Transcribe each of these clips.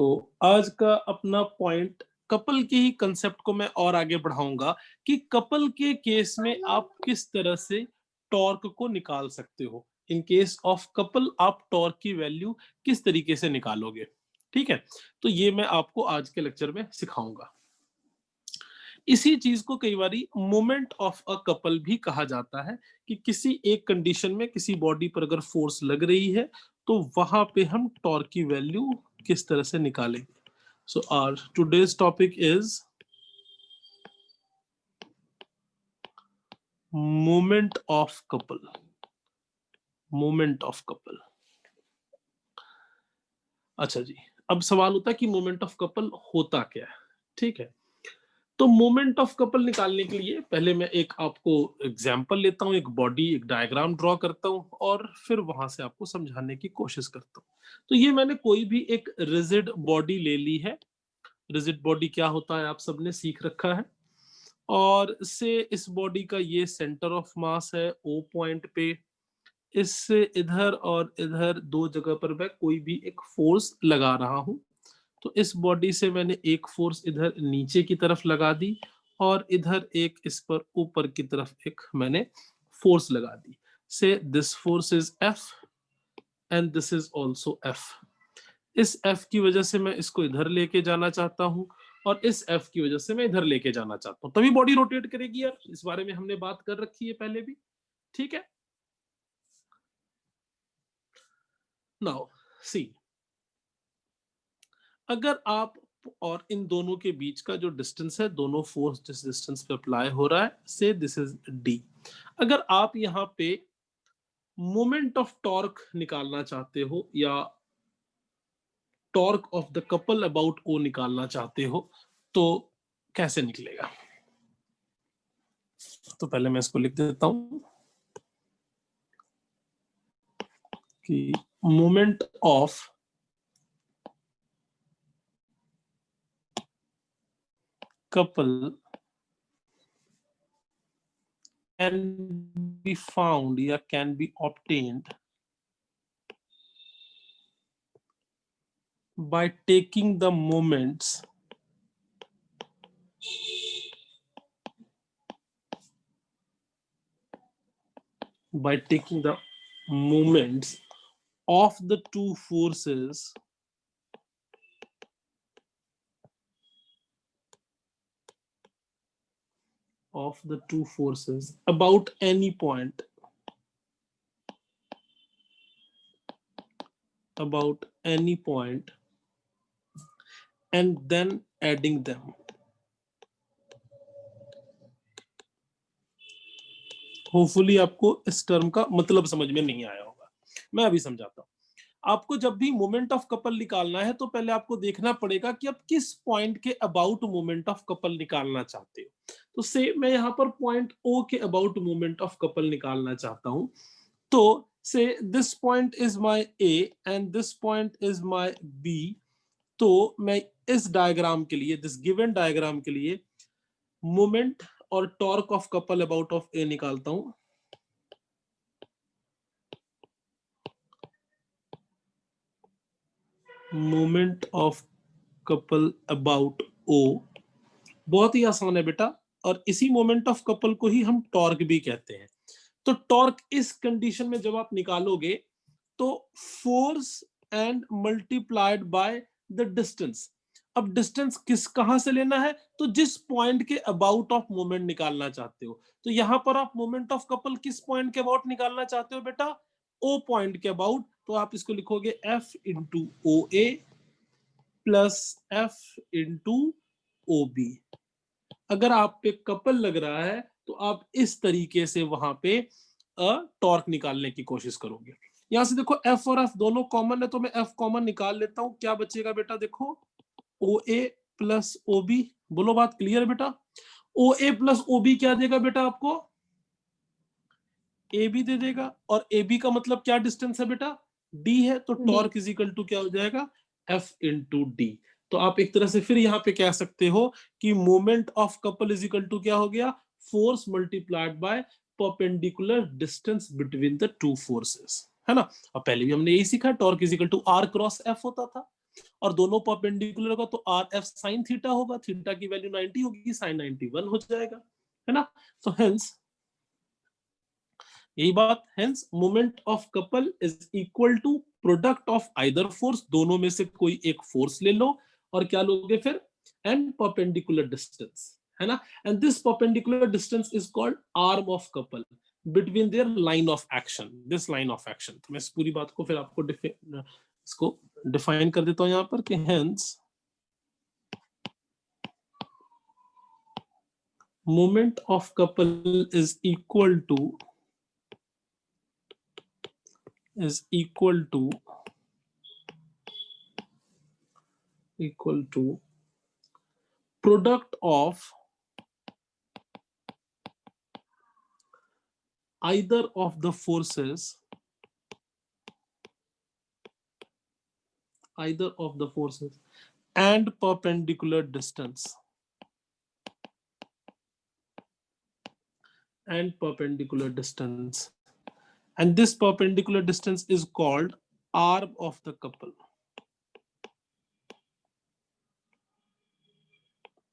तो आज का अपना पॉइंट कपल के ही कंसेप्ट को मैं और आगे बढ़ाऊंगा कि कपल के केस में आप किस तरह से टॉर्क को निकाल सकते हो। इन केस ऑफ कपल आप टॉर्क की वैल्यू किस तरीके से निकालोगे। ठीक है, तो ये मैं आपको आज के लेक्चर में सिखाऊंगा। इसी चीज को कई बारी मोमेंट ऑफ अ कपल भी कहा जाता है कि किसी एक कंडीशन में किसी बॉडी पर अगर फोर्स लग रही है तो वहां पे हम टॉर्क की वैल्यू किस तरह से निकालेंगे। So our today's topic is moment of couple. Moment of couple. अच्छा जी, अब सवाल होता है कि मोमेंट ऑफ कपल होता क्या है। ठीक है, तो मोमेंट ऑफ कपल निकालने के लिए पहले मैं एक आपको एग्जांपल लेता हूं, एक बॉडी, एक डायग्राम ड्रॉ करता हूं और फिर वहां से आपको समझाने की कोशिश करता हूं। तो ये मैंने कोई भी एक रिजिड बॉडी ले ली है। रिजिड बॉडी क्या होता है आप सबने सीख रखा है। और से इस बॉडी का ये सेंटर ऑफ मास है ओ पॉइंट पे। इससे इधर और इधर दो जगह पर मैं कोई भी एक फोर्स लगा रहा हूं। तो इस बॉडी से मैंने एक फोर्स इधर नीचे की तरफ लगा दी और इधर एक इस पर ऊपर की तरफ एक मैंने फोर्स लगा दी। से this force is F and this is also F. इस एफ की वजह से मैं इसको इधर लेके जाना चाहता हूं और इस एफ की वजह से मैं इधर लेके जाना चाहता हूं, तभी बॉडी रोटेट करेगी यार। इस बारे में हमने बात कर रखी है पहले भी। ठीक है, नाउ सी, अगर आप और इन दोनों के बीच का जो डिस्टेंस है, दोनों फोर्स जिस डिस्टेंस पे अप्लाई हो रहा है, से दिस इज डी। अगर आप यहाँ पे मोमेंट ऑफ टॉर्क निकालना चाहते हो या torque of the couple about O निकालना चाहते हो तो कैसे निकलेगा। तो पहले मैं इसको लिख देता हूं कि moment of couple can be found या can be obtained by taking the moments of the two forces about any point and then adding them. Hopefully आपको इस टर्म का मतलब समझ में नहीं आया होगा, मैं अभी समझाता हूं। आपको जब भी मोमेंट ऑफ कपल निकालना है तो पहले आपको देखना पड़ेगा कि आप किस पॉइंट के अबाउट मोमेंट ऑफ कपल निकालना चाहते हो। तो से मैं यहाँ पर पॉइंट ओ के अबाउट मोमेंट ऑफ कपल निकालना चाहता हूं। तो say this point is my A and this point is my B. तो मैं इस डायग्राम के लिए, दिस गिवन डायग्राम के लिए मोमेंट और torque of couple about of A निकालता हूं। Moment of couple about O बहुत ही आसान है बेटा, और इसी मोमेंट ऑफ कपल को ही हम टॉर्क भी कहते हैं। तो टॉर्क इस कंडीशन में जब आप निकालोगे तो force and multiplied by the distance. अब डिस्टेंस कहां से लेना है, तो जिस पॉइंट के अबाउट ऑफ मोमेंट निकालना चाहते हो। तो यहां पर आप मोमेंट ऑफ कपल किस पॉइंट के अबाउट निकालना चाहते हो बेटा, ओ पॉइंट के अबाउट। तो आप इसको लिखोगे F into O A plus F into O B. अगर आप पे कपल लग रहा है तो आप इस तरीके से वहां पे टॉर्क निकालने की कोशिश करोगे। यहां से देखो एफ और एफ दोनों कॉमन है, तो मैं एफ कॉमन निकाल लेता हूं। क्या बचेगा बेटा, देखो ओ ए प्लस ओ बी। बोलो बात क्लियर बेटा। ओ ए प्लस ओ बी क्या देगा बेटा आपको, ए बी दे देगा। और ए बी का मतलब क्या डिस्टेंस है बेटा, डी है। तो टॉर्क इज इक्वल टू क्या हो जाएगा, एफ इंटू डी। तो आप एक तरह से फिर यहाँ पे कह सकते हो कि moment of couple is equal to क्या हो गया, force multiplied by perpendicular distance between the two forces, है ना। और पहले भी हमने यही सीखा, torque is equal to r cross F होता था। और दोनों परपेंडिकुलर होगा तो आर एफ साइन थीटा होगा, थीटा की वैल्यू 90 होगी, साइन 91 हो जाएगा, है ना। तो हेंस यही बात, hence moment of couple is equal to product of either force, दोनों में से कोई एक फोर्स ले लो और क्या लोगे फिर, एंड परपेंडिकुलर डिस्टेंस, है ना। And this perpendicular distance is called arm of couple between their line of action, this line of action. तो मैं इस पूरी बात को फिर आपको इसको डिफाइन कर देता हूं यहां पर कि hence moment of couple is equal to product of either of the forces and perpendicular distance, and this perpendicular distance is called arm of the couple.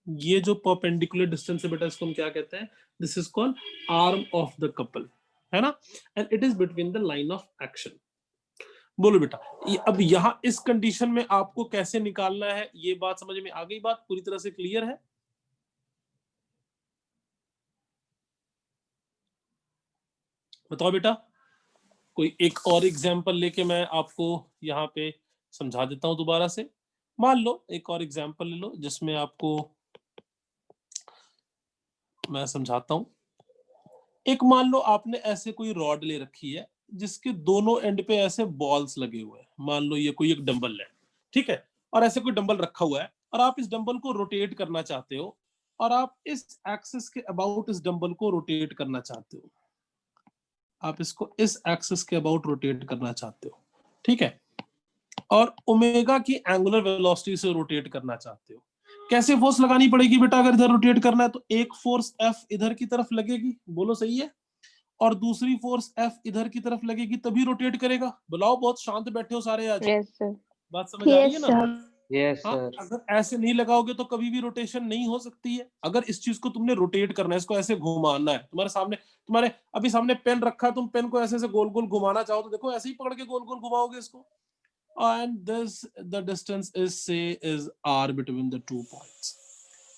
ये जो परपेंडिकुलर डिस्टेंस है बेटा, इसको हम क्या कहते हैं, this is called arm of the couple, है ना, and it is between the line of action. बोलो बेटा, अब यहां इस कंडीशन में आपको कैसे निकालना है, ये बात समझ में आ गई, बात पूरी तरह से क्लियर है। बताओ बेटा, कोई एक और एग्जांपल लेके मैं आपको यहाँ पे समझा देता हूं दोबारा से। मान लो एक और एग्जांपल ले लो जिसमें आपको मैं समझाता हूं। एक मान लो आपने ऐसे कोई रॉड ले रखी है जिसके दोनों एंड पे ऐसे बॉल्स लगे हुए हैं, मान लो ये कोई एक डंबल है, ठीक है, और ऐसे कोई डंबल रखा हुआ है और आप इस डंबल को रोटेट करना चाहते हो और आप इस एक्सिस के अबाउट इस डंबल को रोटेट करना चाहते हो, आप इसको इस एक्सिस के अबाउट रोटेट करना चाहते हो, ठीक है, और ओमेगा की एंगुलर वेलोसिटी से रोटेट करना चाहते हो। कैसे फोर्स लगानी पड़ेगी बेटा अगर इधर रोटेट करना है, तो एक फोर्स एफ इधर की तरफ लगेगी, बोलो सही है, और दूसरी फोर्स एफ इधर की तरफ लगेगी, तभी रोटेट करेगा। बुलाओ, बहुत शांत बैठे हो सारे आज। Yes sir. बात समझ आ रही है यस ना? सर। यस हाँ, सर। अगर ऐसे नहीं लगाओगे तो कभी भी रोटेशन नहीं हो सकती है। अगर इस चीज को तुमने रोटेट करना है, इसको ऐसे घुमाना है, तुम्हारे सामने, तुम्हारे अभी सामने पेन रखा है, तुम पेन को ऐसे ऐसे गोल गोल घुमाना चाहो तो देखो ऐसे ही पकड़ के गोल गोल घुमाओगे इसको, and this the distance is r between the 2 points।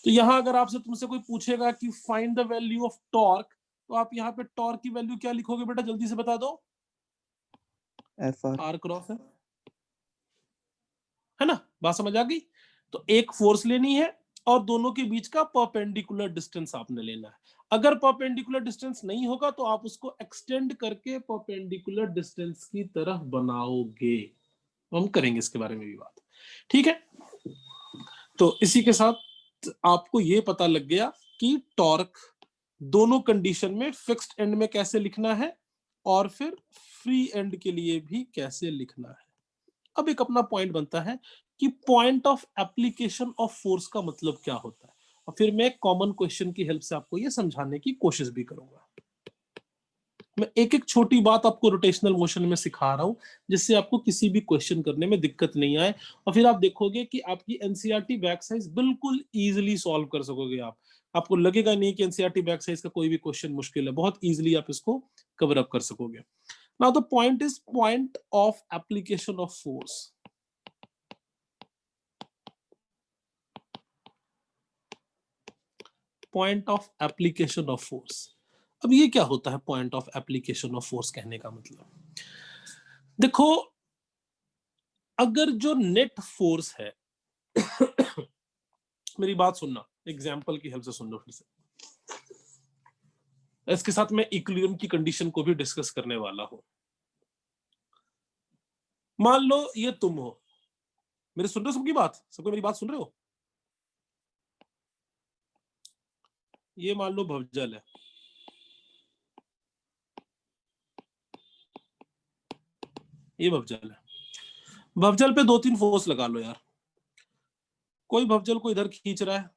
तो यहां अगर आपसे तुमसे कोई पूछेगा कि find the value of torque, तो आप यहाँ पे टॉर्क की वैल्यू क्या लिखोगे बेटा, जल्दी से बता दो। आर क्रॉस है ना, बात समझ आ गई। तो एक फोर्स लेनी है और दोनों के बीच का परपेंडिकुलर डिस्टेंस आपने लेना है। अगर परपेंडिकुलर डिस्टेंस नहीं होगा तो आप उसको एक्सटेंड करके परपेंडिकुलर डिस्टेंस की तरफ बनाओगे। हम करेंगे इसके बारे में भी बात, ठीक है। तो इसी के साथ आपको ये पता लग गया कि टॉर्क दोनों कंडीशन में फिक्स्ड एंड में कैसे लिखना है और फिर फ्री एंड के लिए भी कैसे लिखना है। अब एक अपना पॉइंट बनता है कि point of application of force का मतलब क्या होता है, और फिर मैं कॉमन क्वेश्चन की हेल्प से आपको ये समझाने की कोशिश भी करूंगा। मैं एक एक छोटी बात आपको रोटेशनल मोशन में सिखा रहा हूं जिससे आपको किसी भी क्वेश्चन करने में दिक्कत नहीं आए, और फिर आप देखोगे कि आपकी एनसीईआरटी बैक साइज बिल्कुल इजीली सॉल्व कर सकोगे। आप, आपको लगेगा नहीं कि एनसीईआरटी बैक साइज का कोई भी क्वेश्चन मुश्किल है, बहुत इजीली आप इसको कवर अप कर सकोगे। Now the point is point of application of force. Point of application of force, अब ये क्या होता है point of application of force कहने का मतलब? देखो, अगर जो नेट फोर्स है मेरी बात सुनना, एग्जांपल की हेल्प से सुनना फिर से, इसके साथ मैं इक्विलिब्रियम की कंडीशन को भी डिस्कस करने वाला हूं। मान लो ये तुम हो, मेरे सुन रहे हो सबकी बात, सबको मेरी बात सुन रहे हो? ये मान लो भवजल है, ये भवजल है, भवजल पे 2-3 फोर्स लगा लो यार। कोई भवजल को इधर खींच रहा है,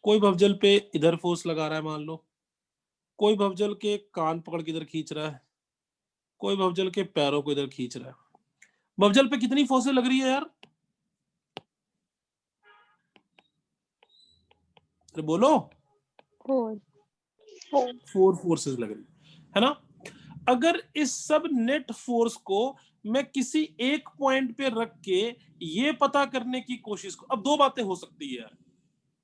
कोई भवजल पे इधर फोर्स लगा रहा है मान लो, कोई भवजल के कान पकड़ के इधर खींच रहा है, कोई भवजल के पैरों को इधर खींच रहा है। भवजल पे कितनी फोर्सेस लग रही है यार? अरे बोलो। 4 फोर्सेस लग रही है ना। अगर इस सब नेट फोर्स को मैं किसी एक पॉइंट पे रख के ये पता करने की कोशिश को, अब दो बातें हो सकती है यार,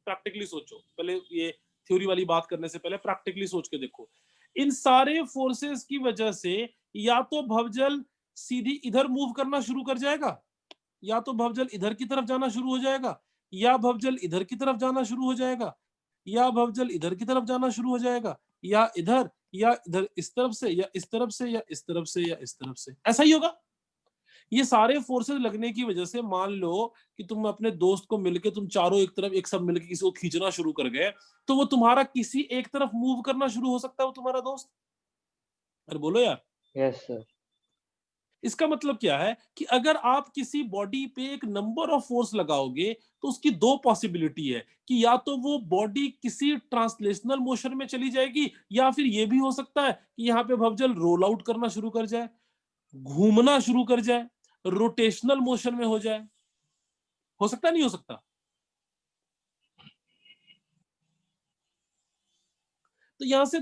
प्रैक्टिकली सोचो पहले, ये थ्योरी वाली बात करने से पहले प्रैक्टिकली सोच के देखो। इन सारे फोर्सेस की वजह से या तो भवजल सीधी इधर मूव करना शुरू कर जाएगा, या तो भवजल इधर की तरफ जाना शुरू हो जाएगा, या भवजल इधर की तरफ जाना शुरू हो जाएगा, या भवजल इधर की तरफ जाना शुरू हो जाएगा, या इधर इस तरफ से, या इस तरफ से, या इस तरफ से, या इस तरफ से, ऐसा ही होगा। ये सारे फोर्सेस लगने की वजह से मान लो कि तुम अपने दोस्त को मिलके तुम चारों एक तरफ एक सब मिलके किसी को खींचना शुरू कर गए, तो वो तुम्हारा किसी एक तरफ मूव करना शुरू हो सकता है, वो तुम्हारा दोस्त। अरे बोलो यार। Yes sir. इसका मतलब क्या है कि अगर आप किसी बॉडी पे एक नंबर ऑफ फोर्स लगाओगे तो उसकी दो पॉसिबिलिटी है कि या तो वो बॉडी किसी ट्रांसलेशनल मोशन में चली जाएगी, या फिर ये भी हो सकता है कि यहाँ पे भवजल रोल आउट करना शुरू कर जाए, घूमना शुरू कर जाए, रोटेशनल मोशन में हो जाए। हो सकता नहीं हो सकता? तो यहां से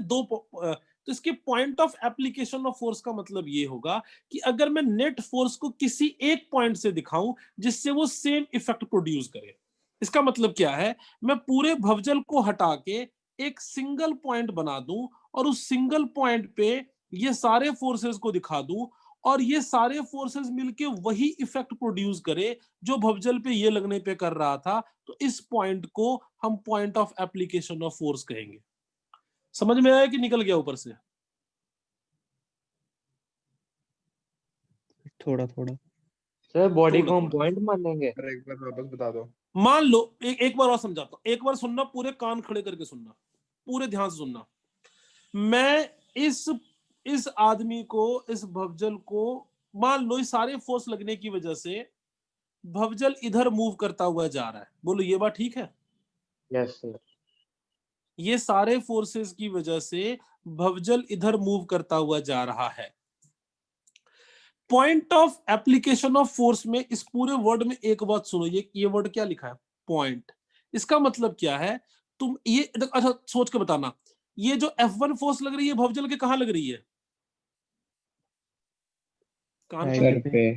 तो इसके point of application of force का मतलब ये होगा कि अगर मैं नेट फोर्स को किसी एक पॉइंट से दिखाऊं जिससे वो सेम इफेक्ट प्रोड्यूस करे, इसका मतलब क्या है, मैं पूरे भवजल को हटा के एक सिंगल पॉइंट बना दूं और उस सिंगल पॉइंट पे ये सारे फोर्सेस को दिखा दूं और ये सारे फोर्सेस मिलके वही इफेक्ट प्रोड्यूस करे जो भवजल पे ये लगने पे कर रहा था, तो इस पॉइंट को हम point of application of force कहेंगे। समझ में आया कि निकल गया ऊपर से? थोड़ा थोड़ा सर बॉडी थोड़ा को हम थोड़ा पॉइंट मानेंगे? एक बार वापस बता दो। मान लो, एक बार और समझाता हूं, एक बार सुनना, पूरे कान खड़े करके सुनना, पूरे ध्यान से सुनना। मैं इस आदमी को, इस भवजल को, मान लो इस सारे फोर्स लगने की वजह से भवजल इधर मूव करता हुआ जा रहा है। बोलो ये बात ठीक है? Yes sir. ये सारे फोर्सेस की वजह से भवजल इधर मूव करता हुआ जा रहा है। Point of application of force में इस पूरे वर्ड में एक बात सुनो, ये वर्ड क्या लिखा है? पॉइंट। इसका मतलब क्या है, तुम ये अच्छा सोच के बताना, ये जो F1 फोर्स लग रही है भवजल के कहां लग रही है? कान पे? सर पे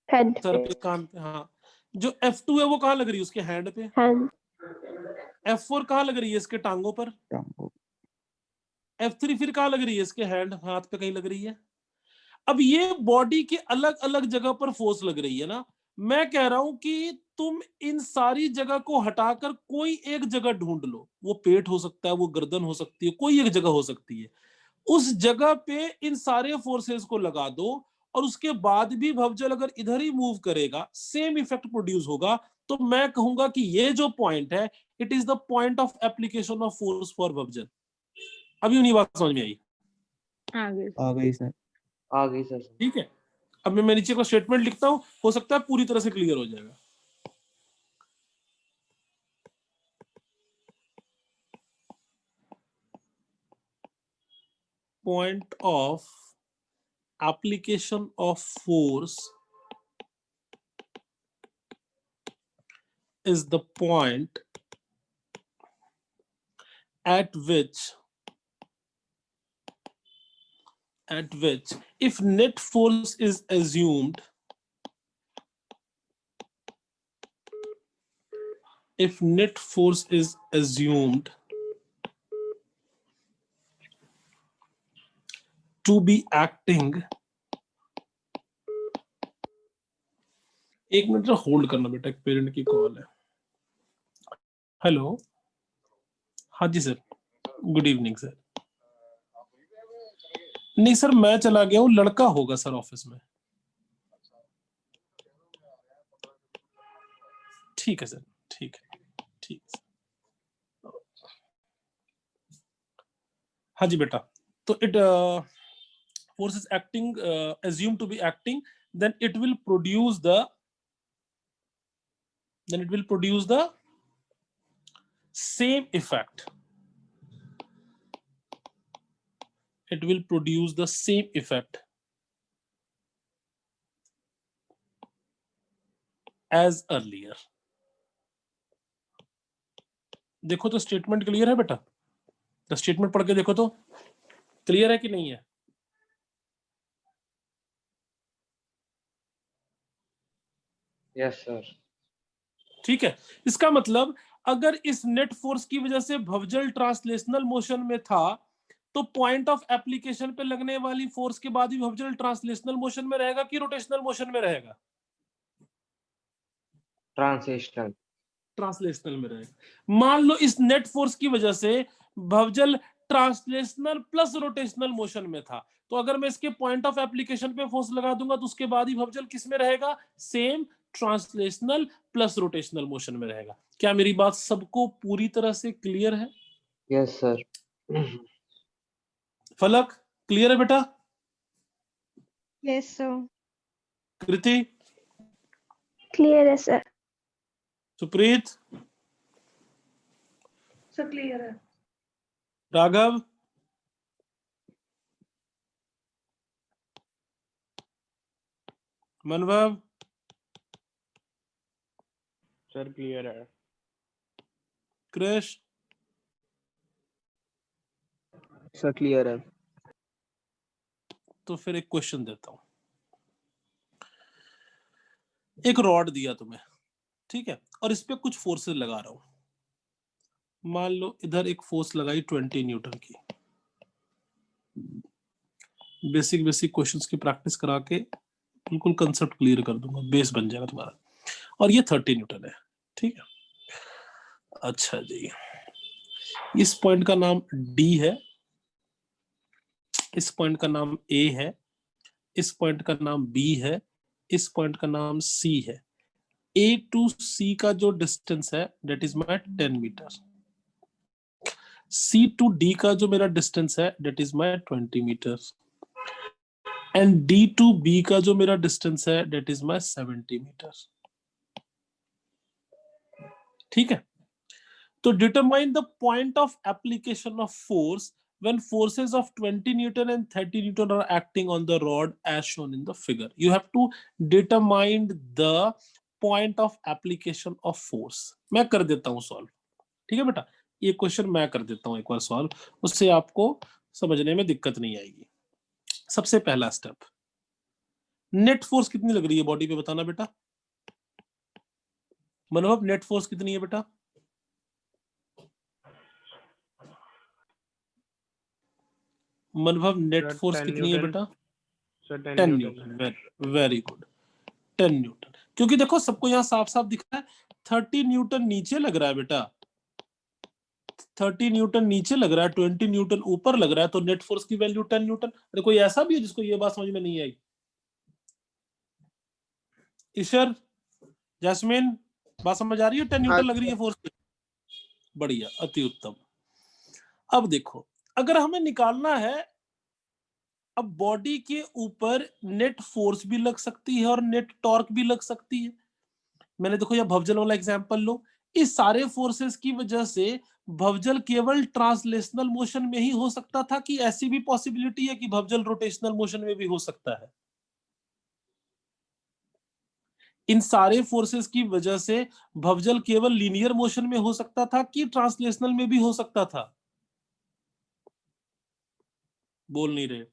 हेड सर पे, पे, कान पे, हाँ। जो F2 है वो कहां लग रही है? उसके हैंड पे। हैंड, F4 कहां लग रही है? इसके टांगों पर। टांगों F3 फिर कहां लग रही है? इसके हैंड, हाथ पे कहीं लग रही है। अब ये बॉडी के अलग अलग जगह पर फोर्स लग रही है ना, मैं कह रहा हूं कि तुम इन सारी जगह को हटाकर कोई एक जगह ढूंढ लो, वो पेट हो सकता है, वो गर्दन हो सकती है, कोई एक जगह हो सकती है, उस जगह पे इन सारे फोर्सेस को लगा दो और उसके बाद भी भवजल अगर इधर ही मूव करेगा सेम इफेक्ट प्रोड्यूस होगा, तो मैं कहूंगा कि ये जो पॉइंट है it is the point of application of force for भवजल। अभी उन्हीं बात समझ में आई? आगे, आ गई सर। आ गई सर। ठीक है, अब मैं नीचे का स्टेटमेंट लिखता हूं, हो सकता है पूरी तरह से क्लियर हो जाएगा। Point of application of force is the point at which if net force is assumed, to be acting, एक मिनट होल्ड करना बेटा, एक पेरेंट की कॉल है। हेलो, हाँ जी सर, गुड इवनिंग सर। नहीं सर मैं चला गया हूँ, लड़का होगा सर ऑफिस में। ठीक है सर, ठीक है, ठीक है। हाँ जी बेटा, तो it force is acting, assumed to be acting, then it will produce the same effect. It will produce the same effect as earlier. देखो तो स्टेटमेंट क्लियर है बेटा? तो स्टेटमेंट पढ़ के देखो तो क्लियर है कि नहीं है? Yes sir. ठीक है, इसका मतलब अगर इस नेट फोर्स की वजह से भवजल ट्रांसलेशनल मोशन में था तो पॉइंट ऑफ एप्लीकेशन पे लगने वाली फोर्स के बाद भी भवजल ट्रांसलेशनल मोशन में रहेगा कि रोटेशनल मोशन में रहेगा? ट्रांसलेशनल। ट्रांसलेशनल में रहेगा। मान लो इस नेट फोर्स की वजह से भवजल ट्रांसलेशनल प्लस रोटेशनल मोशन में था, तो अगर मैं इसके पॉइंट ऑफ एप्लीकेशन पे फोर्स लगा दूंगा तो उसके बाद ही भवजल किस में रहेगा? Same translational plus rotational motion में रहेगा। क्या मेरी बात सबको पूरी तरह से क्लियर है? Yes sir. फलक क्लियर है बेटा? Yes, sir. कृति, Clear है sir. सुप्रीत, सर क्लियर है। राघव, मनभव, सर क्लियर है। कृष, सर क्लियर है। तो फिर एक क्वेश्चन देता हूं। एक रॉड दिया तुम्हें, ठीक है, और इस पे कुछ फोर्सेस लगा रहा हूं। मान लो इधर एक फोर्स लगाई 20 न्यूटन की। बेसिक बेसिक क्वेश्चंस की प्रैक्टिस करा के बिल्कुल कंसेप्ट क्लियर कर दूंगा, बेस बन जाएगा तुम्हारा। और ये 30 न्यूटन है, ठीक है। अच्छा जी, इस पॉइंट का नाम डी है, इस पॉइंट का नाम ए है, इस पॉइंट का नाम बी है, इस पॉइंट का नाम सी है। ए टू सी का जो डिस्टेंस है that is my 10 metre. C to D का जो मेरा डिस्टेंस है that is my 20 metre. And D to B का जो मेरा डिस्टेंस है दैट इज माय 70 मीटर। ठीक है, तो determine the point of application of force when forces of 20 Newton and 30 Newton are acting on the rod as shown in the figure. You have to determine the point of application of force. मैं कर देता हूं solve, ठीक है बेटा? ये question मैं कर देता हूं एक बार सॉल्व, उससे आपको समझने में दिक्कत नहीं आएगी। सबसे पहला स्टेप, नेट फोर्स कितनी लग रही है बॉडी पे बताना बेटा। मनोहर, नेट फोर्स कितनी है बेटा? मनोहर, नेट फोर्स कितनी है बेटा? 10 न्यूटन। Very good, 10 Newton. क्योंकि देखो सबको यहाँ साफ साफ दिख रहा है 30 न्यूटन नीचे लग रहा है बेटा, 30 न्यूटन नीचे लग रहा है, 20 न्यूटन ऊपर लग रहा है, तो नेट फोर्स की वैल्यू 10 न्यूटन। अरे कोई ऐसा भी है जिसको ये बात समझ में नहीं आई? ईशर, जैस्मिन, बात समझ आ रही है? 10 न्यूटन लग रही है फोर्स पे? बढ़िया, अति उत्तम। अब देखो, अगर हमें निकालना है, अब बॉडी के ऊपर नेट फोर्स भी लग सकती है और नेट टॉर्क भी लग सकती है। मैंने देखो यह भवजल वाला एग्जांपल लो, इस सारे फोर्सेस की वजह से भवजल केवल ट्रांसलेशनल मोशन में ही हो सकता था कि ऐसी भी पॉसिबिलिटी है कि भवजल रोटेशनल मोशन में भी हो सकता है? इन सारे फोर्सेस की वजह से भवजल केवल लीनियर मोशन में हो सकता था कि ट्रांसलेशनल में भी हो सकता था? बोल नहीं रहे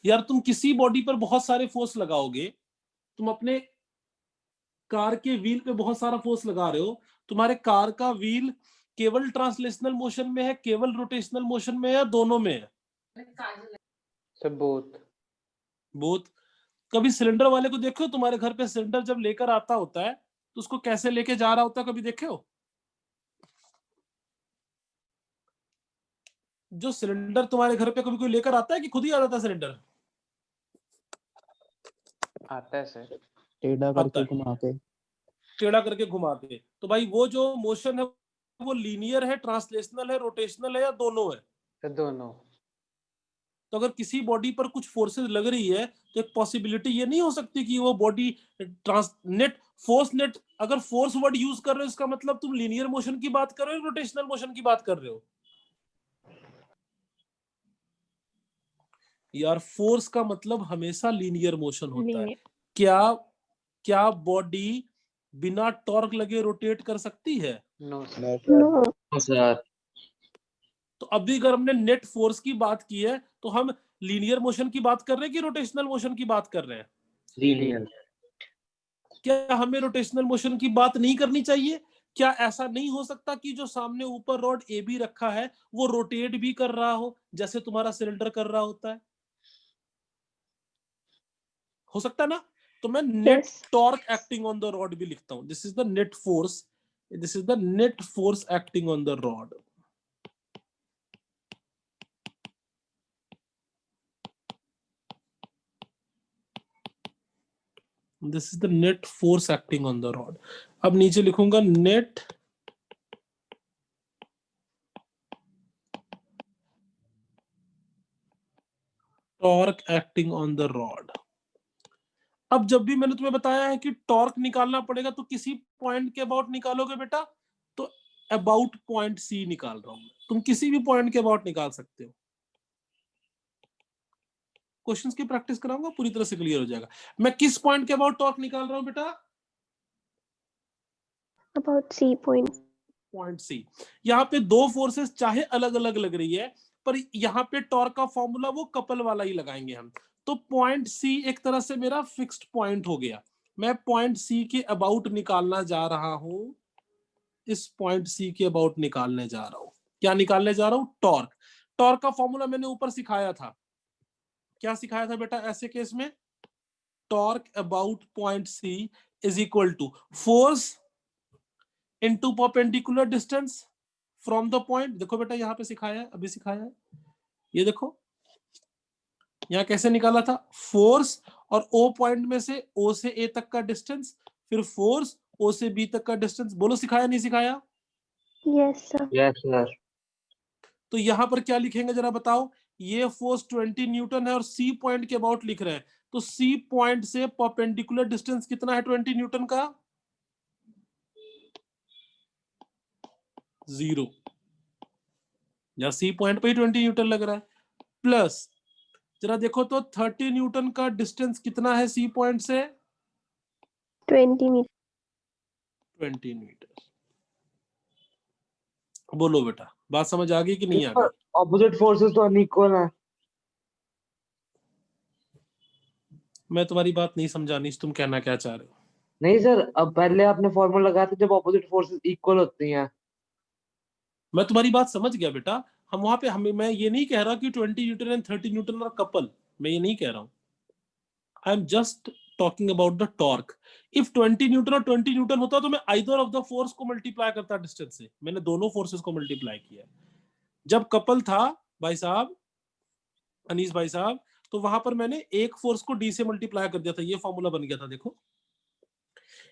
यार। तुम किसी बॉडी पर बहुत सारे फोर्स लगाओगे, तुम अपने कार के व्हील पे बहुत सारा फोर्स लगा रहे हो, तुम्हारे कार का व्हील केवल ट्रांसलेशनल मोशन में है, केवल रोटेशनल मोशन में है, या दोनों में है? Sir both. बोथ। कभी सिलेंडर वाले को देखो, तुम्हारे घर पे सिलेंडर जब लेकर आता होता है तो उसको कैसे लेके जा रहा होता है, कभी देखे हो? जो सिलेंडर तुम्हारे घर पे कभी कोई लेकर आता है कि खुद ही आ जाता है सिलेंडर? आता है सर। टेढ़ा करके घुमा के। टेढ़ा करके घुमा के। तो भाई वो जो मोशन है वो लीनियर है, ट्रांसलेशनल है, रोटेशनल है, या दोनों है? सर दोनों। तो अगर किसी बॉडी पर कुछ फोर्सेस लग रही है तो एक पॉसिबिलिटी ये नहीं हो सकती कि वो बॉडी नेट फोर्स नेट, अगर फोर्स वर्ड यूज कर रहे हो इसका मतलब तुम लीनियर मोशन की बात कर रहे हो, रोटेशनल मोशन की बात कर रहे हो? यार फोर्स का मतलब हमेशा लीनियर मोशन होता है। क्या क्या बॉडी बिना टॉर्क लगे रोटेट कर सकती है? No sir. No No. Sir तो अभी अगर हमने नेट फोर्स की बात की है तो हम लीनियर मोशन की बात कर रहे हैं कि रोटेशनल मोशन की बात कर रहे हैं? लीनियर क्या हमें रोटेशनल मोशन की बात नहीं करनी चाहिए? क्या ऐसा नहीं हो सकता कि जो सामने ऊपर रॉड ए बी रखा है वो रोटेट भी कर रहा हो जैसे तुम्हारा सिलेंडर कर रहा होता है? हो सकता है ना? तो मैं net Yes. Torque acting on the rod भी लिखता हूं. This is the net force. This is the net force acting on the rod. This is the net force acting on the rod. अब नीचे लिखूंगा net torque acting on the rod. अब जब भी मैंने तुम्हें बताया है कि टॉर्क निकालना पड़ेगा तो किसी पॉइंट के अबाउट निकालोगे बेटा, तो अबाउट पॉइंट सी निकाल रहा हूं मैं. तुम किसी भी पॉइंट के अबाउट निकाल सकते हो. क्वेश्चंस की प्रैक्टिस कराऊंगा, पूरी तरह से क्लियर हो जाएगा. मैं किस पॉइंट के अबाउट टॉर्क निकाल रहा हूं बेटा? About C point. Point C. यहाँ पे दो फोर्सेस चाहे अलग अलग लग रही है पर यहाँ पे टॉर्क का फॉर्मूला वो कपल वाला ही लगाएंगे हम. तो पॉइंट सी एक तरह से मेरा फिक्स्ड पॉइंट हो गया. मैं पॉइंट सी के अबाउट निकालना जा रहा हूं. इस पॉइंट सी के अबाउट निकालने जा रहा हूं. क्या निकालने जा रहा हूं? टॉर्क. टॉर्क का फॉर्मूला मैंने ऊपर सिखाया था. क्या सिखाया था बेटा ऐसे केस में? Torque about point C is equal to force into perpendicular distance from the point. देखो बेटा यहाँ पे सिखाया है, अभी सिखाया है. ये देखो यहाँ कैसे निकाला था? फोर्स और ओ पॉइंट में से ओ से ए तक का डिस्टेंस, फिर फोर्स ओ से बी तक का डिस्टेंस. बोलो सिखाया नहीं सिखाया? Yes, sir. यस सर तो यहां पर क्या लिखेंगे जरा बताओ? ये फोर्स 20 न्यूटन है और सी पॉइंट के अबाउट लिख रहे हैं. तो सी पॉइंट से परपेंडिकुलर डिस्टेंस कितना है 20 न्यूटन का? 0. या सी पॉइंट पे ही 20 न्यूटन लग रहा है. प्लस जरा देखो तो 30 न्यूटन का डिस्टेंस कितना है सी पॉइंट से? 20 meters. 20 मीटर. बोलो बेटा बात समझ आ गई कि नहीं आ गई? ऑपोजिट फोर्सेस तो अनइक्वल है. मैं तुम्हारी बात नहीं समझानी. तुम कहना क्या चाह रहे हो? नहीं सर, अब पहले आपने फॉर्मूला लगाया था जब ऑपोजिट फोर्सेस इक्वल होती हैं. मैं तुम्हारी बात समझ गया बेटा. हम वहां पे हमें मैं ये नहीं कह रहा कि 20 न्यूटन एंड 30 न्यूटन और कपल. मैं ये नहीं कह रहा हूं. I am just talking about the torque. If 20 Newton और 20 न्यूटन होता तो मैं आइदर ऑफ द फोर्स को मल्टीप्लाई करता डिस्टेंस से. मैंने दोनों फोर्सेस को मल्टीप्लाई किया. जब कपल था भाई साहब, अनीस भाई साहब, तो वहां पर मैंने एक फोर्स को डी से मल्टीप्लाई कर दिया था. ये फॉर्मूला बन गया था. देखो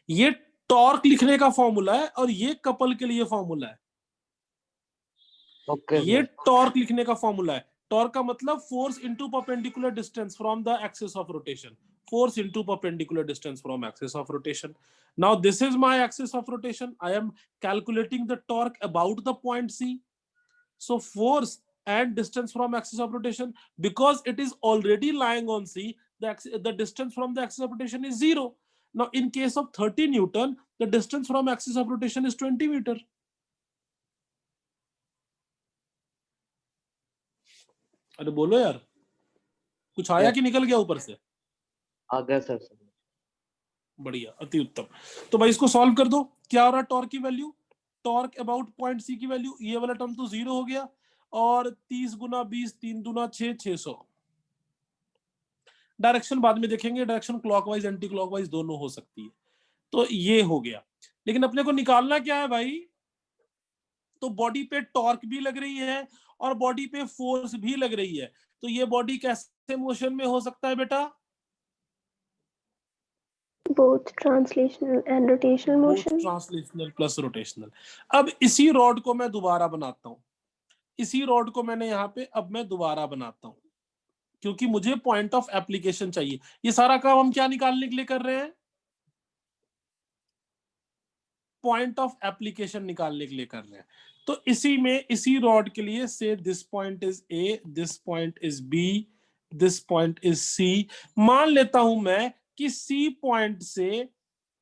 ये टॉर्क लिखने का फॉर्मूला है और ये कपल के लिए फॉर्मूला है. ओके ये टॉर्क लिखने का फॉर्मूला है. टॉर्क का मतलब force into perpendicular distance from the axis of rotation. Force into perpendicular distance from axis of rotation. Now this is my axis of rotation. I am calculating the torque about the point C. So force and distance from axis of rotation, because it is already lying on C, the distance from the axis of rotation is 0. Now in case of 30 Newton, the distance from axis of rotation is 20 meter. अरे बोलो यार, कुछ आया कि निकल गया ऊपर से? आ गया सर. बढ़िया, अति उत्तम. तो भाई इसको सॉल्व कर दो. क्या हो रहा है टॉर्क की value? Torque about point C की वैल्यू, ये वाला टर्म तो 0 हो गया. और 30 गुना 20, 3 दूना 6, 600. डायरेक्शन बाद में देखेंगे. डायरेक्शन क्लॉकवाइज एंटी क्लॉकवाइज दोनों हो सकती है. तो ये हो गया. लेकिन अपने को निकालना क्या है भाई? तो बॉडी पे टॉर्क भी लग रही है और बॉडी पे फोर्स भी लग रही है. तो ये बॉडी कैसे मोशन में हो सकता है बेटा? Both translational and rotational motion. Translational plus rotational. अब इसी रॉड को मैं दोबारा बनाता हूं. इसी रॉड को मैंने यहाँ पे अब मैं दोबारा बनाता हूं क्योंकि मुझे पॉइंट ऑफ एप्लीकेशन चाहिए. ये सारा काम हम क्या निकालने के लिए कर रहे हैं? पॉइंट ऑफ एप्लीकेशन निकालने के लिए कर रहे हैं. तो इसी में इसी रॉड के लिए say this point is A, this point is B, this point is C. मान लेता हूं मैं कि सी पॉइंट से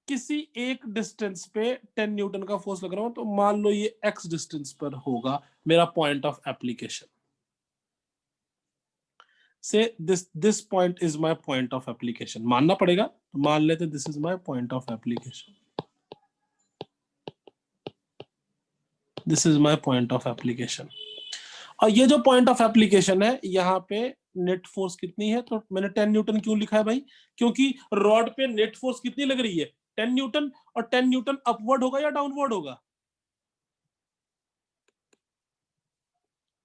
किसी एक डिस्टेंस पे 10 न्यूटन का फोर्स लग रहा हूं, तो मान लो ये x डिस्टेंस पर होगा मेरा पॉइंट ऑफ एप्लीकेशन। से this point is my point of application, मानना पड़ेगा, तो मान लेते this is my point of application, this is my point of application. और ये जो पॉइंट ऑफ एप्लीकेशन है, यहाँ पे नेट फोर्स कितनी है, तो मैंने 10 न्यूटन क्यों लिखा है भाई, क्योंकि रॉड पे नेट फोर्स कितनी लग रही है, 10 न्यूटन, और 10 न्यूटन अपवर्ड होगा या डाउनवर्ड होगा,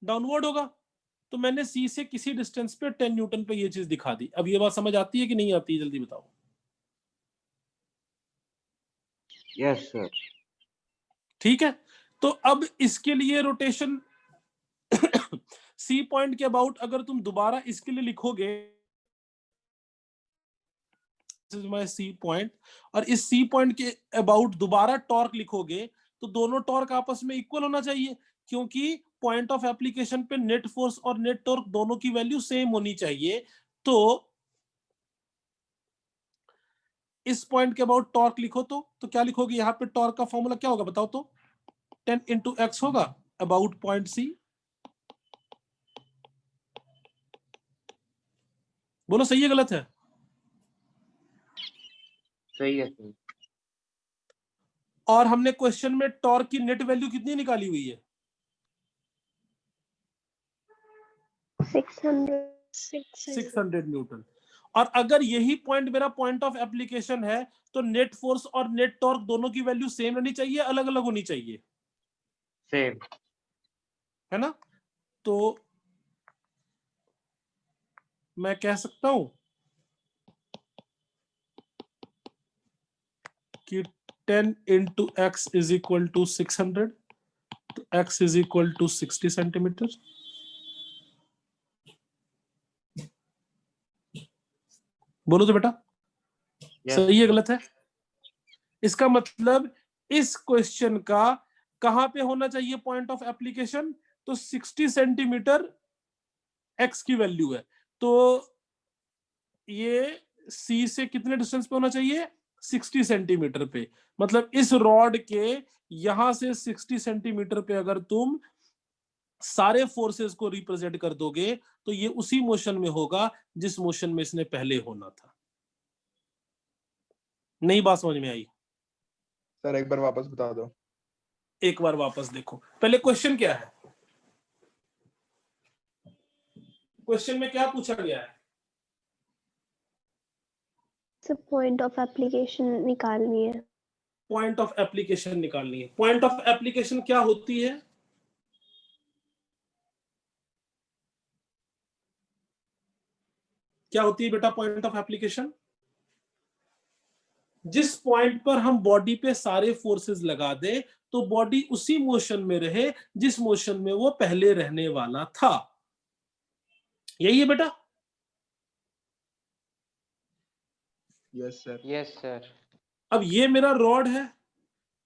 डाउनवर्ड होगा। तो मैंने सी से किसी डिस्टेंस पे 10 न्यूटन पे ये चीज दिखा दी। अब ये बात समझ आती है कि नहीं आती है, जल्दी बताओ। Yes sir. ठीक है, तो अब इसके लिए रोटेशन सी पॉइंट के अबाउट अगर तुम दोबारा इसके लिए लिखोगे, this is my C point, और इस सी पॉइंट के अबाउट दोबारा टॉर्क लिखोगे, तो दोनों टॉर्क आपस में इक्वल होना चाहिए, क्योंकि पॉइंट ऑफ एप्लीकेशन पे नेट फोर्स और नेट टॉर्क दोनों की वैल्यू सेम होनी चाहिए। तो इस पॉइंट के अबाउट टॉर्क लिखो, तो क्या लिखोगे, यहां पे टॉर्क का फॉर्मूला क्या होगा बताओ तो, 10 इंटू एक्स होगा अबाउट पॉइंट सी। बोलो सही है गलत है? सही है सर। और हमने क्वेश्चन में टॉर्क की नेट वैल्यू कितनी निकाली हुई है, 600 न्यूटन। और अगर यही पॉइंट मेरा पॉइंट ऑफ एप्लीकेशन है, तो नेट फोर्स और नेट टॉर्क दोनों की वैल्यू सेम रहनी चाहिए, अलग अलग होनी चाहिए, सेम। है ना। तो मैं कह सकता हूं कि 10 into x is equal to 600, तो x is equal to 60 centimetre. बोलो तो बेटा, सही है गलत है? इसका मतलब इस क्वेश्चन का कहां पे होना चाहिए पॉइंट ऑफ एप्लीकेशन, तो 60 सेंटीमीटर एक्स की वैल्यू है, तो ये सी से कितने डिस्टेंस पे होना चाहिए, 60 सेंटीमीटर पे। मतलब इस रॉड के यहां से 60 सेंटीमीटर पे अगर तुम सारे फोर्सेस को रिप्रेजेंट कर दोगे, तो ये उसी मोशन में होगा जिस मोशन में इसने पहले होना था। नई बात समझ में आई? सर एक बार वापस बता दो। एक बार वापस देखो, पहले क्वेश्चन क्या है, क्वेश्चन में क्या पूछा गया है, पॉइंट ऑफ एप्लीकेशन निकालनी है। पॉइंट ऑफ एप्लीकेशन निकालनी है। पॉइंट ऑफ एप्लीकेशन क्या होती है, क्या होती है बेटा पॉइंट ऑफ एप्लीकेशन? जिस पॉइंट पर हम बॉडी पे सारे फोर्सेस लगा दें, तो बॉडी उसी मोशन में रहे जिस मोशन में वो पहले रहने वाला था। यही है बेटा? Yes sir. Yes sir. अब ये मेरा रॉड है,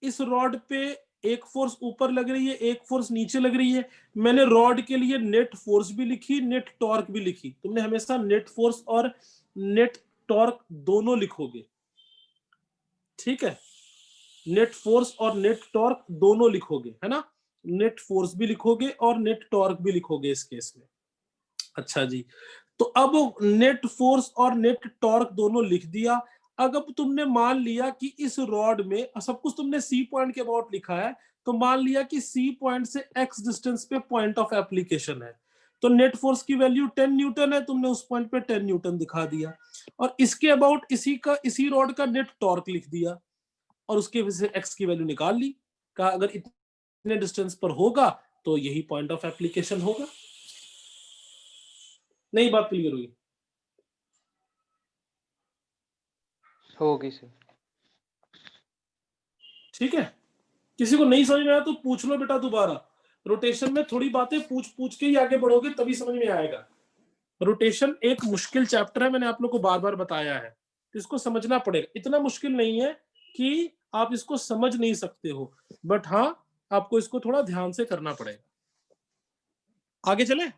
इस रॉड पे एक फोर्स ऊपर लग रही है, एक फोर्स नीचे लग रही है। मैंने रॉड के लिए नेट फोर्स भी लिखी, नेट टॉर्क भी लिखी। तुमने हमेशा नेट फोर्स और नेट टॉर्क दोनों लिखोगे, ठीक है? नेट फोर्स और नेट टॉर्क दोनों लिखोगे, है ना। नेट फोर्स भी लिखोगे और नेट टॉर्क भी लिखोगे इस केस में। अच्छा जी, तो अब नेट फोर्स और नेट टॉर्क दोनों लिख दिया। अगर तुमने मान लिया कि इस रॉड में सब कुछ तुमने सी पॉइंट के अबाउट लिखा है, तो मान लिया कि सी पॉइंट से एक्स डिस्टेंस पे पॉइंट ऑफ एप्लीकेशन है, तो नेट फोर्स की वैल्यू 10 न्यूटन है, तुमने उस पॉइंट पे 10 न्यूटन दिखा दिया। और इसके अबाउट इसी रॉड का नेट टॉर्क लिख दिया, और उसके वजह से एक्स की वैल्यू निकाल ली। कहा अगर इतने डिस्टेंस पर होगा तो यही पॉइंट ऑफ एप्लीकेशन होगा। नई बात क्लियर हुई? होगी सर। ठीक है, किसी को नहीं समझ में आया तो पूछ लो बेटा दोबारा। रोटेशन में थोड़ी बातें पूछ पूछ के ही आगे बढ़ोगे, तभी समझ में आएगा। रोटेशन एक मुश्किल चैप्टर है, मैंने आप लोग को बार बार बताया है, इसको समझना पड़ेगा। इतना मुश्किल नहीं है कि आप इसको समझ नहीं सकते हो, बट हाँ आपको इसको थोड़ा ध्यान से करना पड़ेगा। आगे चले।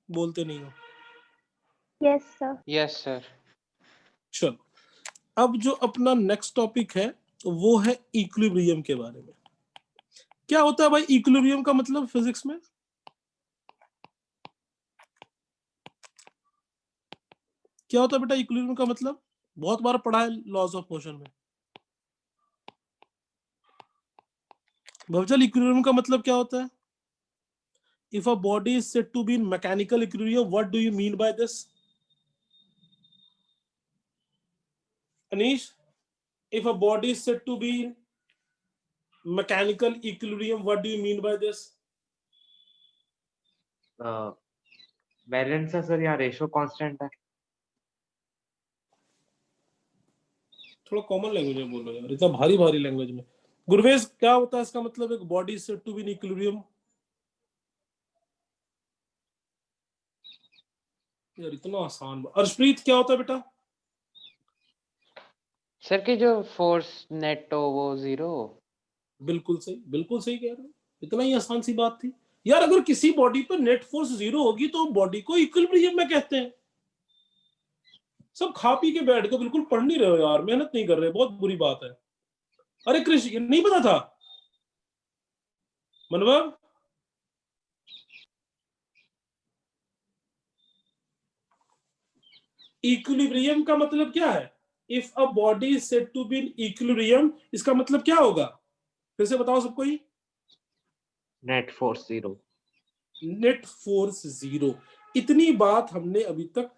बोलते नहीं हो। Yes, sir. Yes sir. चलो, अब जो अपना नेक्स्ट टॉपिक है वो है इक्विलिब्रियम के बारे में। क्या होता है भाई इक्विलिब्रियम का मतलब फिजिक्स में? क्या होता है बेटा इक्विलिब्रियम का मतलब? बहुत बार पढ़ा है लॉज ऑफ मोशन में। भवजल इक्विलिब्रियम का मतलब क्या होता है? If a body is said to be in mechanical equilibrium, what do you mean by this? Anish, if a body is said to be in mechanical equilibrium, what do you mean by this? Balance है sir या ratio constant है? थोड़ा common language में बोलो यार, इतना भारी भारी लैंग्वेज में। गुरवेज, क्या होता है इसका मतलब एक body is said to be in equilibrium? यार इतना आसान। अर्शप्रीत, क्या होता है बेटा? सर की जो फोर्स नेट हो वो 0 हो। बिल्कुल सही कह रहे हो। इतना ही आसान सी बात थी यार। अगर किसी बॉडी पर नेट फोर्स 0 होगी तो बॉडी को इक्विलिब्रियम में कहते हैं। सब खा पी के बैठ गए, बिल्कुल पढ़ नहीं रहे हो यार, मेहनत नहीं कर रहे, बहुत बुरी बात है। अरे कृष्ण, ये नहीं पता था? मनोज, इक्विलिब्रियम का मतलब क्या है? If a body is said to be in equilibrium, इसका मतलब क्या होगा? फिर से बताओ सबको ही। Net force 0। Net force 0। इतनी बात हमने अभी तक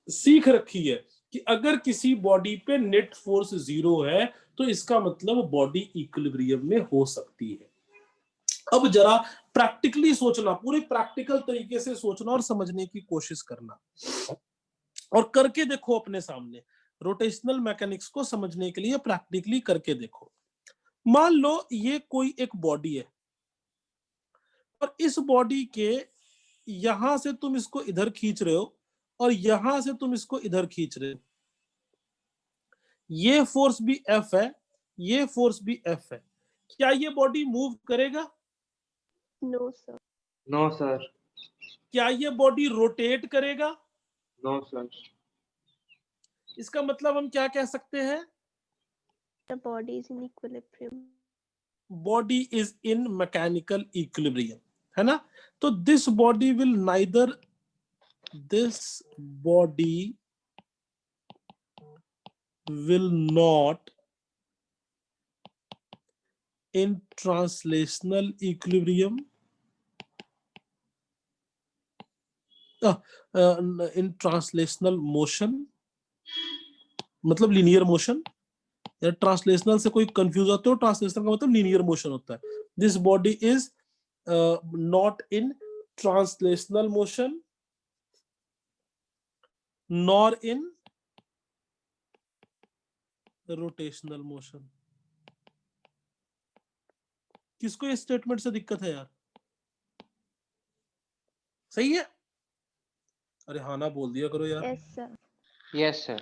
सीख रखी है कि अगर किसी बॉडी पे नेट फोर्स 0 है तो इसका मतलब बॉडी इक्विलिब्रियम में हो सकती है। अब जरा प्रैक्टिकली सोचना, पूरे प्रैक्टिकल तरीके से सोचना और समझने की कोशिश करना, और करके देखो अपने सामने। रोटेशनल मैकेनिक्स को समझने के लिए प्रैक्टिकली करके देखो। मान लो ये कोई एक बॉडी है और इस बॉडी के यहां से तुम इसको इधर खींच रहे हो और यहां से तुम इसको इधर खींच रहे हो। ये फोर्स भी एफ है, ये फोर्स भी एफ है। क्या ये बॉडी मूव करेगा? No, sir. No sir. क्या ये बॉडी रोटेट करेगा? No sir. इसका मतलब हम क्या कह सकते हैं? The body is in equilibrium. Body is in mechanical equilibrium, है ना? तो this body will neither, this body will not in translational equilibrium, in translational motion, मतलब लीनियर मोशन। या ट्रांसलेशनल से कोई कंफ्यूज होते हो, ट्रांसलेशनल का मतलब लीनियर मोशन होता है। This body is not in translational motion nor in rotational motion. किसको ये स्टेटमेंट से दिक्कत है यार? सही है? अरे हाँ ना बोल दिया करो यार। Yes, sir. Yes sir.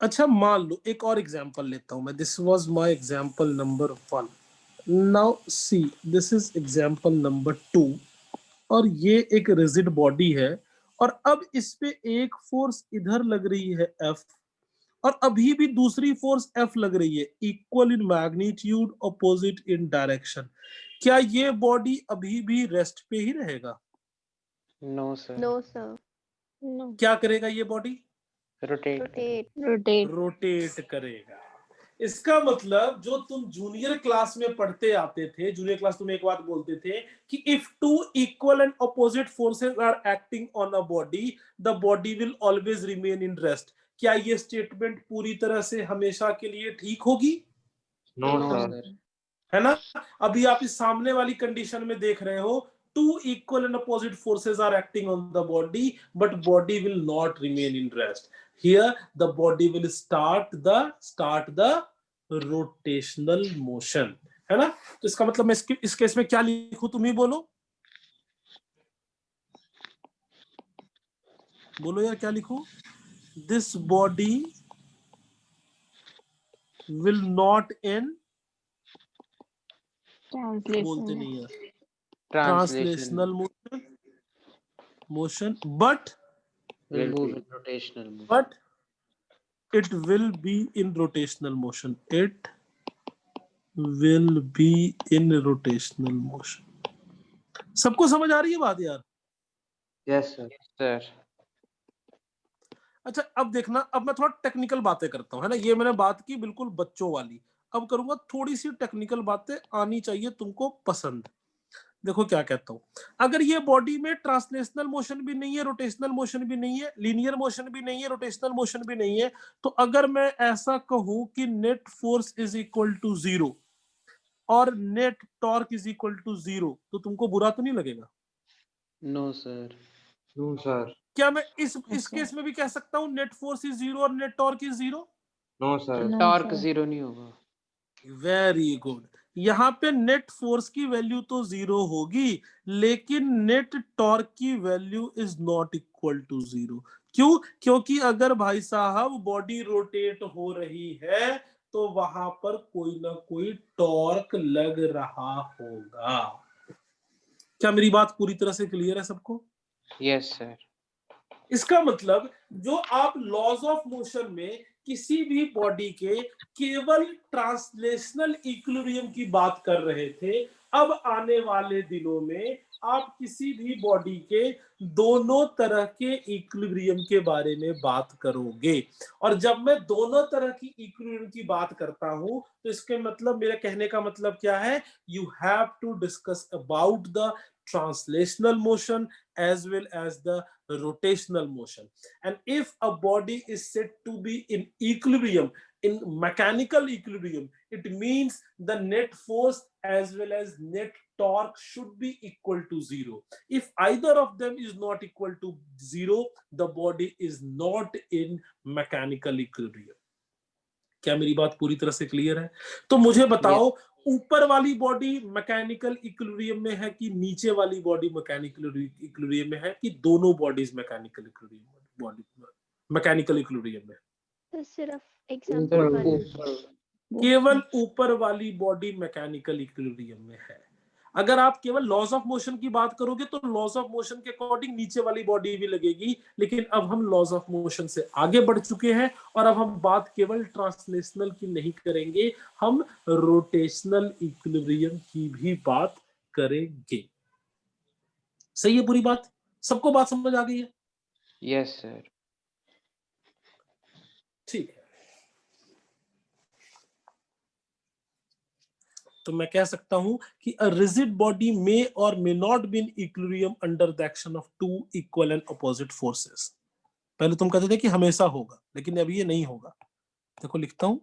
अच्छा, मान लो एक और एग्जांपल लेता हूं मैं। This was my example number 1। Now see, this is example number 2। और ये एक रिजिड बॉडी है और अब इस पे एक फोर्स इधर लग रही है F, और अभी भी दूसरी फोर्स F लग रही है, equal in magnitude, opposite in direction. क्या ये बॉडी अभी भी रेस्ट पे ही रहेगा? No sir. No, sir. No. क्या करेगा ये बॉडी? रोटेट। Rotate. रोटेट करेगा। इसका मतलब जो तुम जूनियर क्लास में पढ़ते आते थे, जूनियर क्लास तुम एक बात बोलते थे कि if two equal and opposite forces are acting on a body, the body will always remain in rest. क्या ये स्टेटमेंट पूरी तरह से हमेशा के लिए ठीक होगी? No no sir. सर। है ना? अभी आप इस सामने वाली कंडीशन में देख रहे हो, two equal and opposite forces are acting on the body, but body will not remain in rest. Here the body will start the rotational motion, है ना? तो इसका मतलब मैं इस केस में क्या लिखूं, तुम ही बोलो यार, क्या लिखूं? This body will not in, बोलते नहीं है, translational translational motion motion, but Will move in rotational motion. but it will be in rotational motion. It will be in rotational motion. सबको समझ आ रही है बात यार? Yes sir. Sir. अच्छा अब देखना, अब मैं थोड़ा टेक्निकल बातें करता हूँ, है ना? ये मैंने बात की बिल्कुल बच्चों वाली, अब करूंगा थोड़ी सी टेक्निकल बातें आनी चाहिए तुमको पसंद। देखो क्या कहता हूं, अगर ये बॉडी में ट्रांसलेशनल मोशन भी नहीं है, रोटेशनल मोशन भी नहीं है, लीनियर मोशन भी नहीं है, रोटेशनल मोशन भी नहीं है, तो अगर मैं ऐसा कहूं कि net force is equal to 0 और net torque is equal to 0, तो तुमको बुरा तो नहीं लगेगा? No, sir. No sir. क्या मैं इस केस में भी कह सकता हूं नेट फोर्स इज 0 और net torque is 0? No sir. Torque 0 नहीं होगा. Very good. यहाँ पे नेट फोर्स की वैल्यू तो 0 होगी, लेकिन नेट टॉर्क की value is not equal to 0। क्यों? क्योंकि अगर भाई साहब बॉडी रोटेट हो रही है तो वहां पर कोई ना कोई टॉर्क लग रहा होगा। क्या मेरी बात पूरी तरह से क्लियर है सबको? Yes, sir. इसका मतलब जो आप लॉज ऑफ मोशन में किसी भी बॉडी के केवल ट्रांसलेशनल इक्विलिब्रियम की बात कर रहे थे, अब आने वाले दिनों में आप किसी भी बॉडी के दोनों तरह के इक्विलिब्रियम के बारे में बात करोगे। और जब मैं दोनों तरह की इक्विलिब्रियम की बात करता हूं तो इसके मतलब, मेरे कहने का मतलब क्या है, you have to discuss about the translational motion as well as the rotational motion. And if a body is said to be in equilibrium, in mechanical equilibrium, it means the net force as well as net torque should be equal to 0. If either of them is not equal to 0, the body is not in mechanical equilibrium. क्या मेरी बात पूरी तरह से clear है? तो मुझे बताओ, ऊपर वाली बॉडी मैकेनिकल इक्विलिब्रियम में है कि नीचे वाली बॉडी मैकेनिकल इक्विलिब्रियम में है, कि दोनों बॉडीज मैकेनिकल इक्विलिब्रियम में? तो सिर्फ एग्जांपल केवल ऊपर वाली बॉडी मैकेनिकल इक्विलिब्रियम में है। अगर आप केवल लॉज ऑफ मोशन की बात करोगे तो लॉज ऑफ मोशन के अकॉर्डिंग नीचे वाली बॉडी भी लगेगी, लेकिन अब हम लॉज ऑफ मोशन से आगे बढ़ चुके हैं और अब हम बात केवल ट्रांसलेशनल की नहीं करेंगे, हम रोटेशनल इक्विलिब्रियम की भी बात करेंगे। सही है पूरी बात? सबको बात समझ आ गई है? Yes, sir. ठीक है, तो मैं कह सकता हूं कि अ रिजिड बॉडी मे और may not be in equilibrium under the action of two equal and opposite forces. पहले तुम कहते थे कि हमेशा होगा, लेकिन अब ये नहीं होगा। देखो लिखता हूं,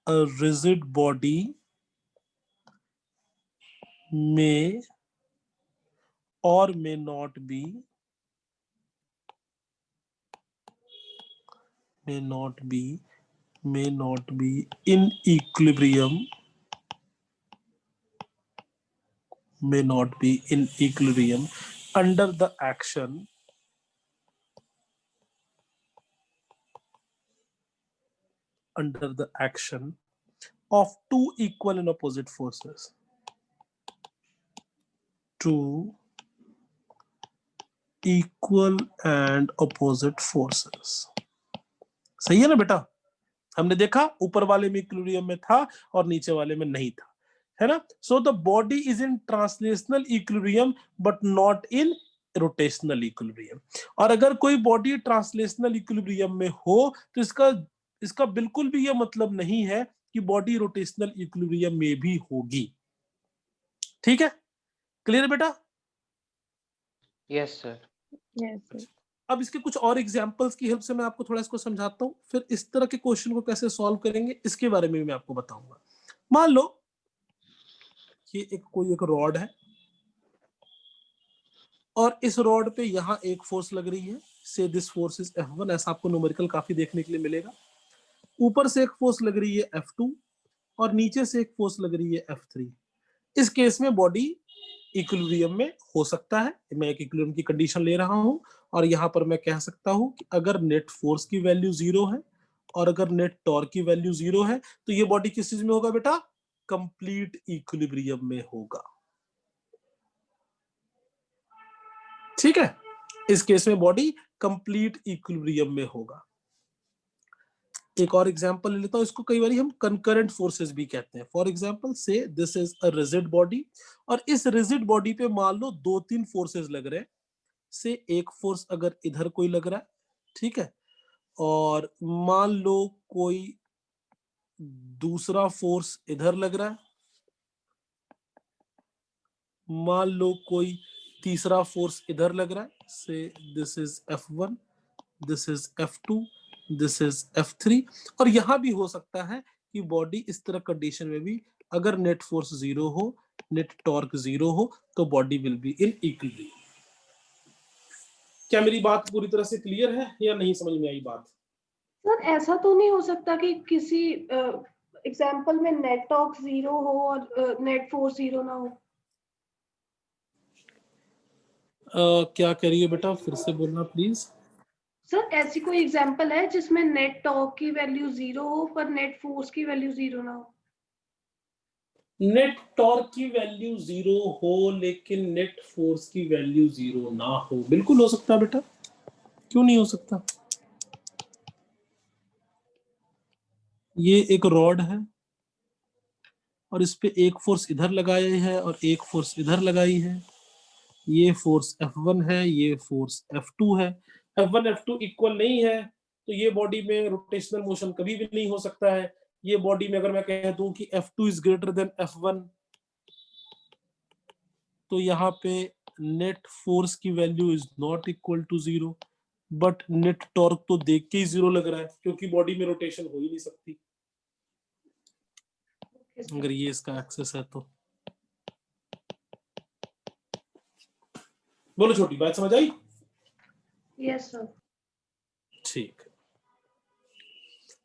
अ रिजिड बॉडी मे और may not B in equilibrium, under the action of two equal and opposite forces. Two equal and opposite forces. सही है ना बेटा? हमने देखा ऊपर वाले में इक्विलिब्रियम में था और नीचे वाले में नहीं था, है ना? So the body is in translational equilibrium but not in rotational equilibrium. और अगर कोई बॉडी ट्रांसलेशनल इक्विलिब्रियम में हो तो इसका बिल्कुल भी यह मतलब नहीं है कि बॉडी रोटेशनल इक्विलिब्रियम में भी होगी। ठीक है? क्लियर बेटा? Yes, sir. यस अब इसके कुछ और एग्जांपल्स की हेल्प से मैं आपको थोड़ा इसको समझाता हूँ, फिर इस तरह के क्वेश्चन को कैसे सॉल्व करेंगे इसके बारे में भी मैं आपको बताऊंगा। मान लो कि कोई एक रॉड है और इस रॉड पे यहाँ एक फोर्स लग रही है, से दिस फोर्स इज F1, ऐसा आपको न्यूमेरिकल काफी देखने के लिए मिलेगा। ऊपर से एक फोर्स लग रही है F2 और नीचे से एक फोर्स लग रही है F3। इस केस में बॉडी इक्विलिब्रियम में हो सकता है, मैं एक इक्विलिब्रियम की कंडीशन ले रहा हूं और यहां पर मैं कह सकता हूं कि अगर नेट फोर्स की वैल्यू 0 है और अगर नेट टॉर्क की वैल्यू 0 है तो ये बॉडी किस चीज में होगा बेटा? कंप्लीट इक्विलिब्रियम में होगा। ठीक है, इस केस में बॉडी कंप्लीट इक्विलिब्रियम में होगा। एक और एग्जांपल ले लेता हूं, इसको कई बार हम कंकरेंट फोर्सेस भी कहते हैं। फॉर एग्जांपल से this is a rigid body, और इस रिजिड बॉडी पे मान लो 2-3 फोर्सेस लग रहे हैं। से एक फोर्स अगर इधर कोई लग रहा है, ठीक है, और मान लो कोई दूसरा फोर्स इधर लग रहा है, मान लो कोई तीसरा फोर्स इधर लग रहा है। से this is F1, this is F2, this is F3, और यहां भी हो सकता है कि बॉडी इस तरह कंडीशन में भी अगर नेट फोर्स 0 हो, नेट टॉर्क 0 हो, तो body will be in equilibrium. क्या मेरी बात पूरी तरह से क्लियर है या नहीं समझ में आई बात? सर ऐसा तो नहीं हो सकता कि किसी एग्जांपल में नेट टॉर्क 0 हो और नेट फोर्स 0 ना हो? क्या कह रही है बेटा, फिर से बोलना प्लीज। सर ऐसी कोई एग्जांपल है जिसमें नेट टॉर्क की वैल्यू 0 हो पर नेट फोर्स की वैल्यू 0 ना हो? नेट टॉर्क की वैल्यू 0 हो लेकिन नेट फोर्स की वैल्यू 0 ना हो? बिल्कुल हो सकता है बेटा, क्यों नहीं हो सकता। ये एक रॉड है और इस पे एक फोर्स इधर लगाई है और एक फोर्स इधर लगाई है। ये फोर्स F1 है, ये फोर्स F2 है। F1 F2 इक्वल नहीं है तो ये बॉडी में रोटेशनल मोशन कभी भी नहीं हो सकता है। ये बॉडी में अगर मैं कह दूं कि F2 is greater than F1, तो यहाँ पे नेट फोर्स की value is not equal to 0, but net torque तो देख के ही 0 लग रहा है क्योंकि बॉडी में रोटेशन हो ही नहीं सकती अगर ये इसका एक्सेस है तो। बोलो छोटी, बात समझ आई? Yes sir. ठीक,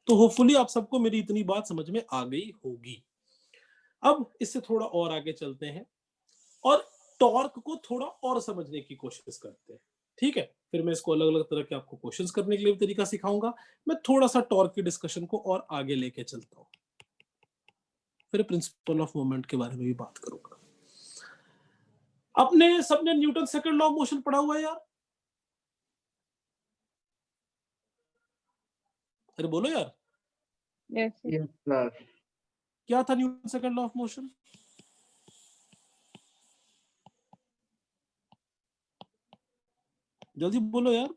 तो होपफुली आप सबको मेरी इतनी बात समझ में आ गई होगी। अब इससे थोड़ा और आगे चलते हैं और टॉर्क को थोड़ा और समझने की कोशिश करते हैं। ठीक है, फिर मैं इसको अलग अलग तरह के आपको क्वेश्चंस करने के लिए भी तरीका सिखाऊंगा। मैं थोड़ा सा टॉर्क की डिस्कशन को और आगे लेके चलता हूं, फिर प्रिंसिपल ऑफ मोमेंट के बारे में भी बात करूंगा। अपने सबने Newton second law of motion पढ़ा हुआ है यार? अरे बोलो यार। Yes sir. क्या था Newton second law of motion? जल्दी बोलो यार।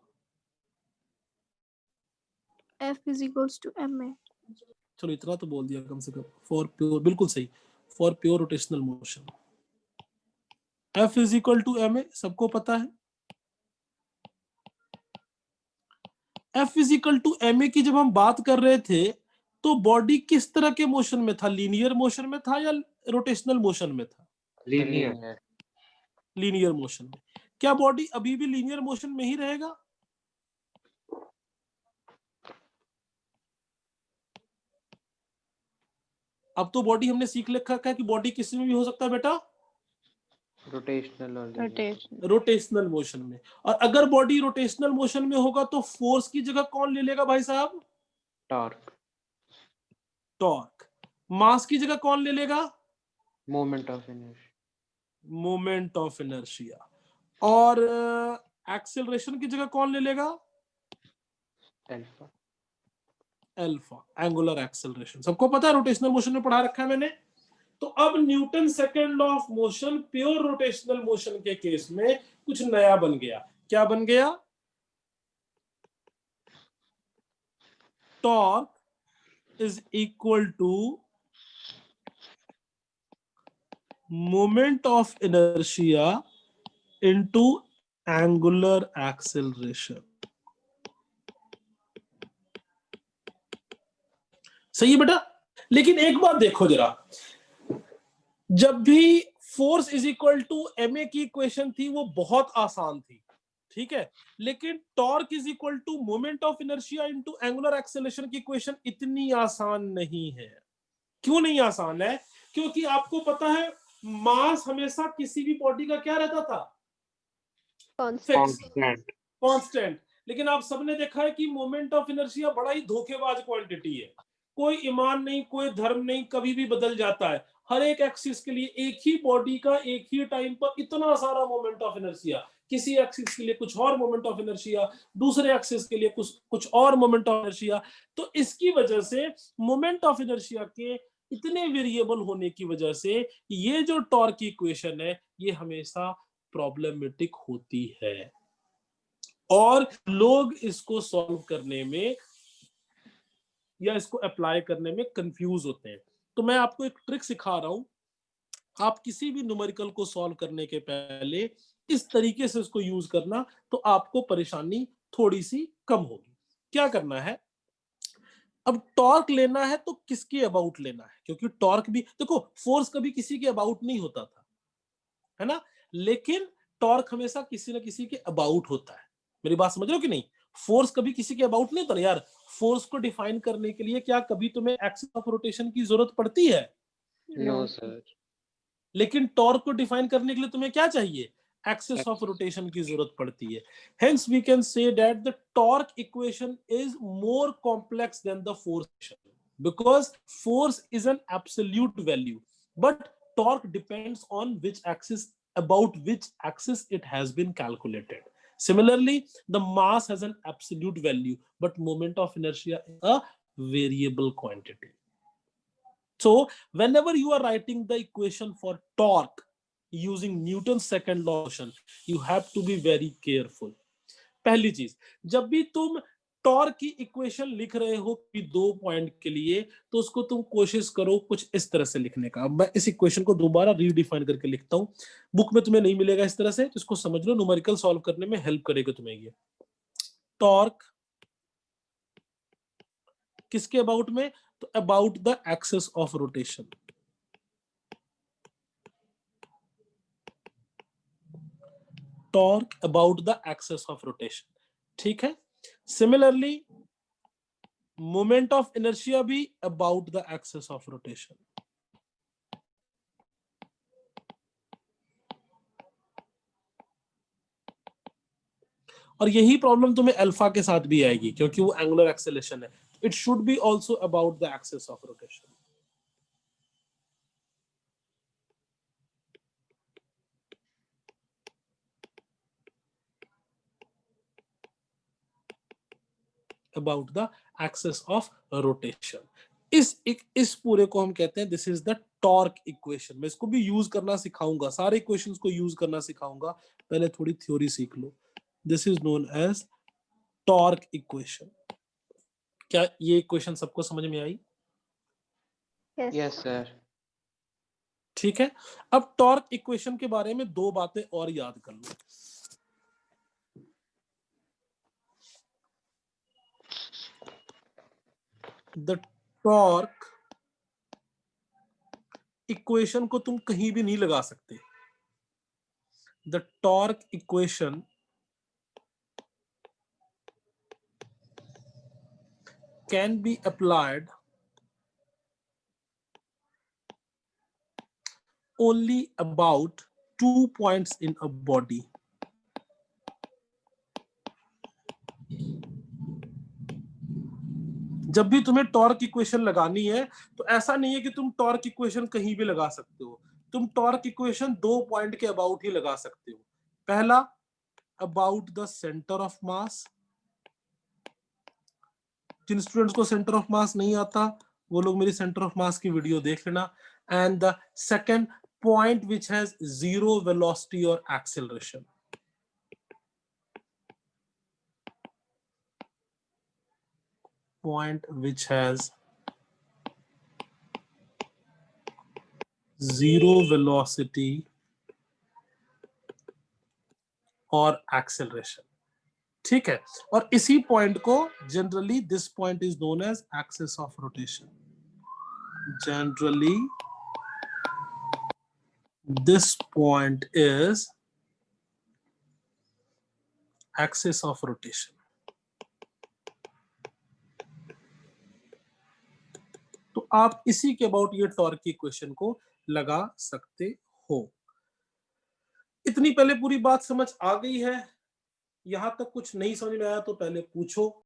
F is equals to ma. चलो इतना तो बोल दिया कम से कम। फॉर प्योर, बिल्कुल सही, for pure rotational motion F is equal to ma, सबको पता है। F is equal to ma की जब हम बात कर रहे थे तो बॉडी किस तरह के मोशन में था? लीनियर मोशन में था या रोटेशनल मोशन में था? लीनियर। लीनियर मोशन में। क्या बॉडी अभी भी लीनियर मोशन में ही रहेगा? अब तो बॉडी हमने सीख रखा है कि बॉडी किसी में भी हो सकता है बेटा, रोटेशनल और रोटेशनल मोशन में। और अगर बॉडी रोटेशनल मोशन में होगा तो फोर्स की जगह कौन ले लेगा भाई साहब? टॉर्क। टॉर्क। मास की जगह कौन ले लेगा? Moment of inertia. Moment of inertia. और एक्सेलरेशन की जगह कौन ले लेगा? अल्फा। Alpha, angular acceleration. सबको पता है, रोटेशनल मोशन में पढ़ा रखा है मैंने। तो अब Newton second law of motion pure rotational motion के केस में कुछ नया बन गया। क्या बन गया? Torque is equal to moment of inertia into angular acceleration. सही है बेटा? लेकिन एक बात देखो जरा, जब भी force is equal to ma की इक्वेशन थी वो बहुत आसान थी, ठीक है, लेकिन torque is equal to moment of inertia into angular acceleration की इक्वेशन इतनी आसान नहीं है। क्यों नहीं आसान है? क्योंकि आपको पता है मास हमेशा किसी भी बॉडी का क्या रहता था? कांस्टेंट। लेकिन आप सबने देखा है कि मोमेंट ऑफ इनर्शिया बड़ा ही धोखेबाज क्वांटिटी है। कोई ईमान नहीं, कोई धर्म नहीं, कभी भी बदल जाता है। हर एक एक्सिस के लिए एक ही बॉडी का एक ही टाइम पर इतना सारा मोमेंट ऑफ इनर्शिया, किसी एक्सिस के लिए कुछ और मोमेंट ऑफ इनर्शिया, दूसरे एक्सिस के लिए कुछ और मोमेंट ऑफ इनर्शिया। तो इसकी वजह से मोमेंट ऑफ इनर्शिया के इतने वेरिएबल होने की वजह से ये जो टॉर्क की इक्वेशन है ये हमेशा प्रॉब्लमेटिक होती है और लोग इसको सॉल्व करने में या इसको अप्लाई करने में कंफ्यूज होते हैं। तो मैं आपको एक ट्रिक सिखा रहा हूं, आप किसी भी न्यूमेरिकल को सॉल्व करने के पहले इस तरीके से इसको यूज करना, तो आपको परेशानी थोड़ी सी कम होगी। क्या करना है, अब टॉर्क लेना है तो किसके अबाउट लेना है, क्योंकि टॉर्क भी देखो, फोर्स कभी किसी के अबाउट नहीं होता था, है ना, लेकिन टॉर्क हमेशा किसी ना किसी के अबाउट होता है। मेरी बात समझ रहे हो कि नहीं? फोर्स कभी किसी के अबाउट नहीं होता ना यार। फोर्स को डिफाइन करने के लिए क्या कभी तुम्हें एक्सिस ऑफ रोटेशन की जरूरत पड़ती है? No sir. लेकिन टॉर्क को डिफाइन करने के लिए तुम्हें क्या चाहिए? Axis of Axis. रोटेशन की जरूरत पड़ती है। Hence we can say that the torque equation is more complex than the force equation, because force is an absolute value, but torque depends on which axis, about which axis it has been calculated. Similarly, the mass has an absolute value, but moment of inertia is a variable quantity. So whenever you are writing the equation for torque using Newton's second law of motion, you have to be very careful. पहली चीज, जब भी तुम torque की equation लिख रहे हो कि 2 पॉइंट के लिए, तो उसको तुम कोशिश करो कुछ इस तरह से लिखने का। मैं इस इक्वेशन को दोबारा रीडिफाइन करके लिखता हूं, बुक में तुम्हें नहीं मिलेगा इस तरह से, तो इसको समझ लो, न्यूमेरिकल सॉल्व करने में हेल्प करेगा तुम्हें ये। टॉर्क किसके अबाउट में? तो about the axis of rotation. Torque about the axis of rotation, ठीक है। सिमिलरली मोमेंट ऑफ इनर्शिया भी about the axis of rotation. और यही प्रॉब्लम तुम्हें अल्फा के साथ भी आएगी, क्योंकि वो एंगुलर एक्सेलेरेशन है। It should be also about the axis of rotation. About the axis of rotation. इस पूरे को हम कहते हैं this is the torque equation. मैं इसको भी यूज करना सिखाऊंगा, सारे इक्वेशंस को यूज करना सिखाऊंगा, पहले थोड़ी थ्योरी सीख लो। This is known as torque equation. क्या ये इक्वेशन सबको समझ में आई? Yes sir. ठीक है। अब टॉर्क इक्वेशन के बारे में 2 बातें और याद कर लो। द टॉर्क इक्वेशन को तुम कहीं भी नहीं लगा सकते। The torque equation can be applied only about 2 points in a body. जब भी तुम्हें टॉर्क इक्वेशन लगानी है, तो ऐसा नहीं है कि तुम टॉर्क इक्वेशन कहीं भी लगा सकते हो। तुम टॉर्क इक्वेशन 2 पॉइंट के अबाउट ही लगा सकते हो। पहला, about the centre of mass. जिन स्टूडेंट्स को सेंटर ऑफ मास नहीं आता, वो लोग मेरी सेंटर ऑफ मास की वीडियो देख लेना। And the second, point which has zero velocity or acceleration. Point which has zero velocity और acceleration, ठीक है। और इसी पॉइंट को generally this point is known as axis of rotation. Generally this point is axis of rotation. तो आप इसी के अबाउट ये टॉर्क की इक्वेशन को लगा सकते हो। इतनी पहले पूरी बात समझ आ गई है? यहां तक कुछ नहीं समझ में आया तो पहले पूछो।